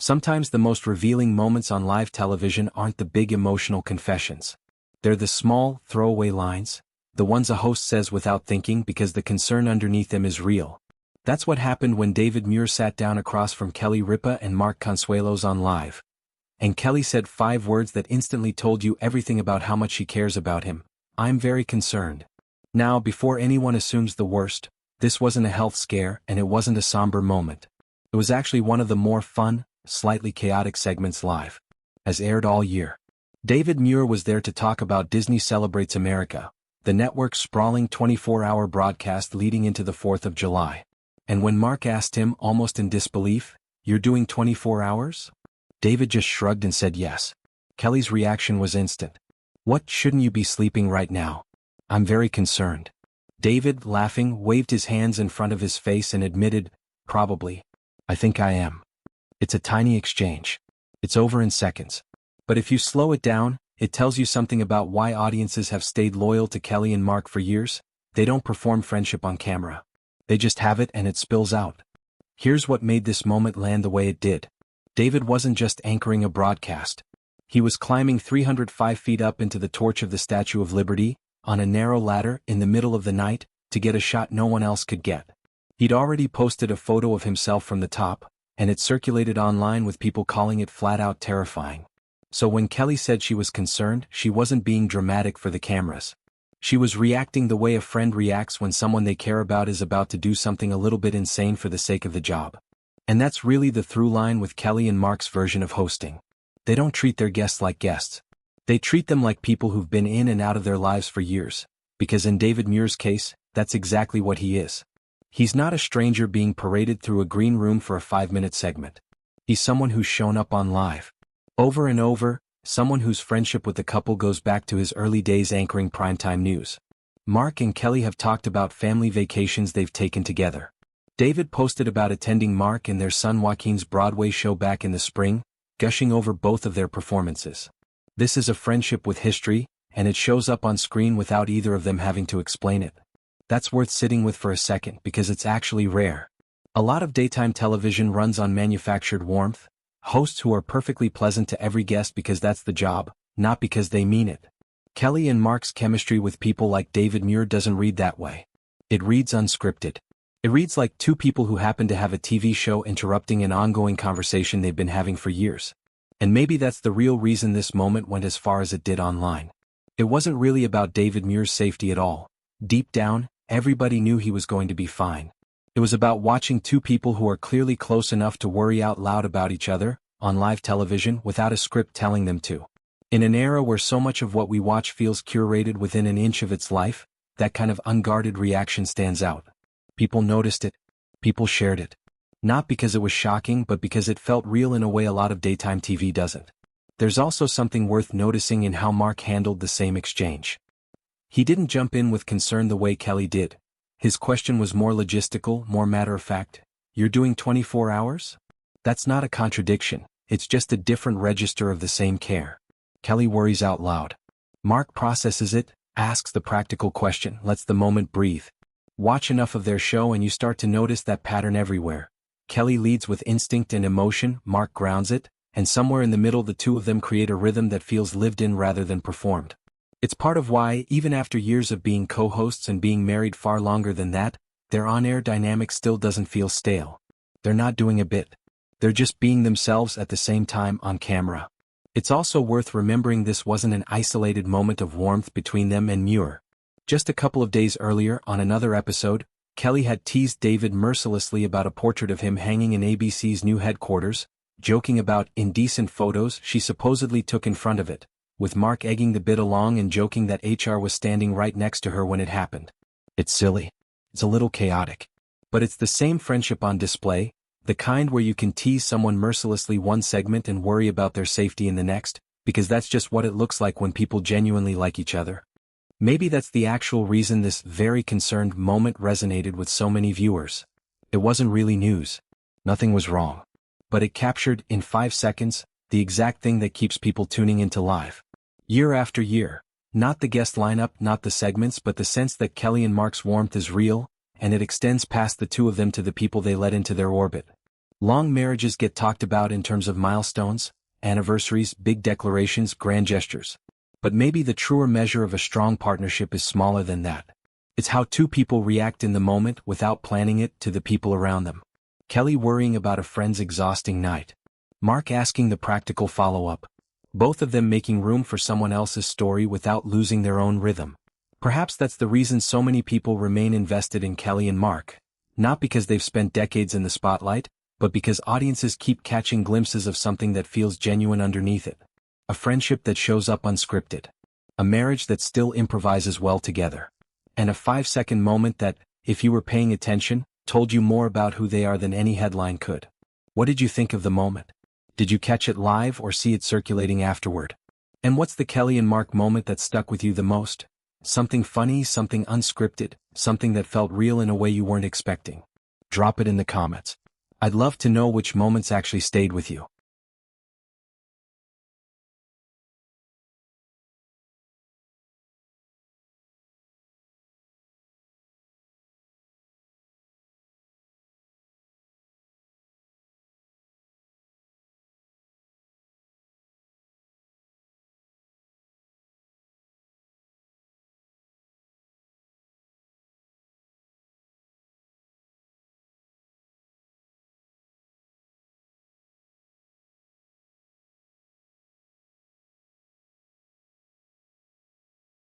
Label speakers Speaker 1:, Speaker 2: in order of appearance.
Speaker 1: Sometimes the most revealing moments on live television aren't the big emotional confessions. They're the small, throwaway lines, the ones a host says without thinking because the concern underneath them is real. That's what happened when David Muir sat down across from Kelly Ripa and Mark Consuelos on Live. And Kelly said 5 words that instantly told you everything about how much she cares about him. I'm very concerned. Now, before anyone assumes the worst, this wasn't a health scare and it wasn't a somber moment. It was actually one of the more fun, slightly chaotic segments Live has aired all year. David Muir was there to talk about Disney Celebrates America, the network's sprawling 24-hour broadcast leading into the 4th of July. And when Mark asked him, almost in disbelief, "You're doing 24 hours?" David just shrugged and said yes. Kelly's reaction was instant. "What, shouldn't you be sleeping right now?" "I'm very concerned." David, laughing, waved his hands in front of his face and admitted, "Probably. I think I am." It's a tiny exchange. It's over in seconds. But if you slow it down, it tells you something about why audiences have stayed loyal to Kelly and Mark for years. They don't perform friendship on camera. They just have it and it spills out. Here's what made this moment land the way it did. David wasn't just anchoring a broadcast. He was climbing 305 feet up into the torch of the Statue of Liberty, on a narrow ladder in the middle of the night, to get a shot no one else could get. He'd already posted a photo of himself from the top, and it circulated online with people calling it flat-out terrifying. So when Kelly said she was concerned, she wasn't being dramatic for the cameras. She was reacting the way a friend reacts when someone they care about is about to do something a little bit insane for the sake of the job. And that's really the through line with Kelly and Mark's version of hosting. They don't treat their guests like guests. They treat them like people who've been in and out of their lives for years, because in David Muir's case, that's exactly what he is. He's not a stranger being paraded through a green room for a 5-minute segment. He's someone who's shown up on Live over and over, someone whose friendship with the couple goes back to his early days anchoring primetime news. Mark and Kelly have talked about family vacations they've taken together. David posted about attending Mark and their son Joaquin's Broadway show back in the spring, gushing over both of their performances. This is a friendship with history, and it shows up on screen without either of them having to explain it. That's worth sitting with for a second because it's actually rare. A lot of daytime television runs on manufactured warmth, hosts who are perfectly pleasant to every guest because that's the job, not because they mean it. Kelly and Mark's chemistry with people like David Muir doesn't read that way. It reads unscripted. It reads like two people who happen to have a TV show interrupting an ongoing conversation they've been having for years. And maybe that's the real reason this moment went as far as it did online. It wasn't really about David Muir's safety at all. Deep down, everybody knew he was going to be fine. It was about watching two people who are clearly close enough to worry out loud about each other, on live television without a script telling them to. In an era where so much of what we watch feels curated within an inch of its life, that kind of unguarded reaction stands out. People noticed it. People shared it. Not because it was shocking but because it felt real in a way a lot of daytime TV doesn't. There's also something worth noticing in how Mark handled the same exchange. He didn't jump in with concern the way Kelly did. His question was more logistical, more matter-of-fact. "You're doing 24 hours?" That's not a contradiction, it's just a different register of the same care. Kelly worries out loud. Mark processes it, asks the practical question, lets the moment breathe. Watch enough of their show and you start to notice that pattern everywhere. Kelly leads with instinct and emotion, Mark grounds it, and somewhere in the middle the two of them create a rhythm that feels lived in rather than performed. It's part of why, even after years of being co-hosts and being married far longer than that, their on-air dynamic still doesn't feel stale. They're not doing a bit. They're just being themselves at the same time on camera. It's also worth remembering this wasn't an isolated moment of warmth between them and Muir. Just a couple of days earlier, on another episode, Kelly had teased David mercilessly about a portrait of him hanging in ABC's new headquarters, joking about indecent photos she supposedly took in front of it, with Mark egging the bit along and joking that HR was standing right next to her when it happened. It's silly. It's a little chaotic. But it's the same friendship on display, the kind where you can tease someone mercilessly one segment and worry about their safety in the next, because that's just what it looks like when people genuinely like each other. Maybe that's the actual reason this very concerned moment resonated with so many viewers. It wasn't really news. Nothing was wrong. But it captured, in 5 seconds, the exact thing that keeps people tuning into Live. Year after year. Not the guest lineup, not the segments, but the sense that Kelly and Mark's warmth is real, and it extends past the two of them to the people they let into their orbit. Long marriages get talked about in terms of milestones, anniversaries, big declarations, grand gestures. But maybe the truer measure of a strong partnership is smaller than that. It's how two people react in the moment without planning it to the people around them. Kelly worrying about a friend's exhausting night. Mark asking the practical follow-up. Both of them making room for someone else's story without losing their own rhythm. Perhaps that's the reason so many people remain invested in Kelly and Mark. Not because they've spent decades in the spotlight, but because audiences keep catching glimpses of something that feels genuine underneath it. A friendship that shows up unscripted. A marriage that still improvises well together. And a 5-second moment that, if you were paying attention, told you more about who they are than any headline could. What did you think of the moment? Did you catch it live or see it circulating afterward? And what's the Kelly and Mark moment that stuck with you the most? Something funny, something unscripted, something that felt real in a way you weren't expecting. Drop it in the comments. I'd love to know which moments actually stayed with you.